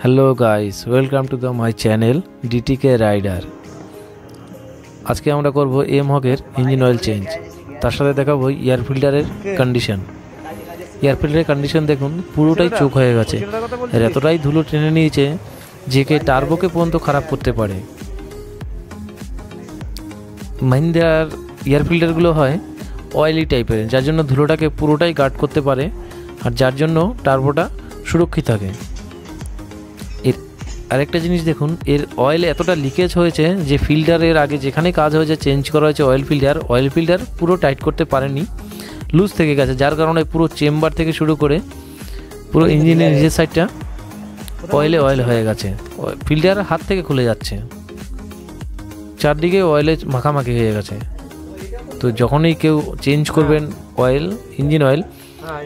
Hello guys, welcome to my channel DTK Rider. আজকে আমরা করব এম হকের ইঞ্জিন অয়েল চেঞ্জ, তার সাথে দেখাবো এয়ার ফিল্টারের কন্ডিশন। এয়ার ফিল্টারের কন্ডিশন দেখুন, পুরোটাই চোখ হয়ে গেছে। এর এতটাই ধুলো টেনে নিয়েছে যে কে টার্বোকে পর্যন্ত খারাপ করতে পারে। মাহিন্দ্রার এয়ার ফিল্টারগুলো হয় অয়েলি টাইপের, যার জন্য ধুলোটাকে পুরোটাই গার্ড করতে পারে, আর যার জন্য টার্বোটা সুরক্ষিত থাকে। এর আরেকটা জিনিস দেখুন, এর অয়েল এতটা লিকেজ হয়েছে যে ফিল্টারের আগে যেখানে কাজ হয়েছে চেঞ্জ করা হয়েছে অয়েল ফিল্টার পুরো টাইট করতে পারেনি, লুজ থেকে গেছে, যার কারণে পুরো চেম্বার থেকে শুরু করে পুরো ইঞ্জিনের নিজের সাইডটা অয়েল হয়ে গেছে। ফিল্টার হাত থেকে খুলে যাচ্ছে, চারদিকে অয়েলে মাখামাখি হয়ে গেছে। তো যখনই কেউ চেঞ্জ করবেন ইঞ্জিন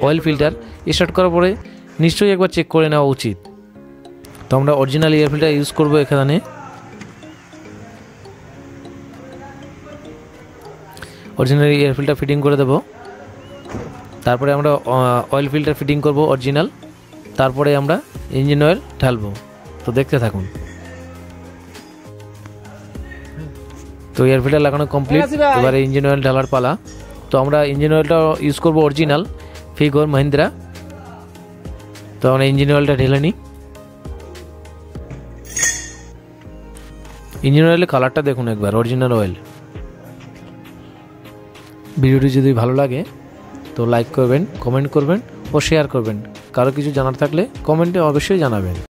অয়েল ফিল্টার স্টার্ট করার পরে নিশ্চয়ই একবার চেক করে নেওয়া উচিত। তো আমরা অরিজিনাল এয়ার ফিল্টার ইউজ করবো এখানে। অরিজিনাল এয়ার ফিল্টার ফিটিং করে দেবো, তারপরে আমরা অয়েল ফিল্টার ফিটিং করব অরিজিনাল, তারপরে আমরা ইঞ্জিন অয়েল ঢালবো। তো দেখতে থাকুন। তো এয়ার ফিল্টার লাগানো কমপ্লিট, এবারে ইঞ্জিন অয়েল ঢালার পালা। তো আমরা ইঞ্জিন অয়েলটা ইউজ করবো অরিজিনাল ফিগর মাহিন্দ্রা। তো আমরা ইঞ্জিন অয়েলটা ঢেলে নিই। ইঞ্জিন অয়েলের কালারটা দেখুন একবার, অরিজিনাল অয়েল। ভিডিওটি যদি ভালো লাগে তো লাইক করবেন, কমেন্ট করবেন ও শেয়ার করবেন। কারো কিছু জানার থাকলে কমেন্টে অবশ্যই জানাবেন।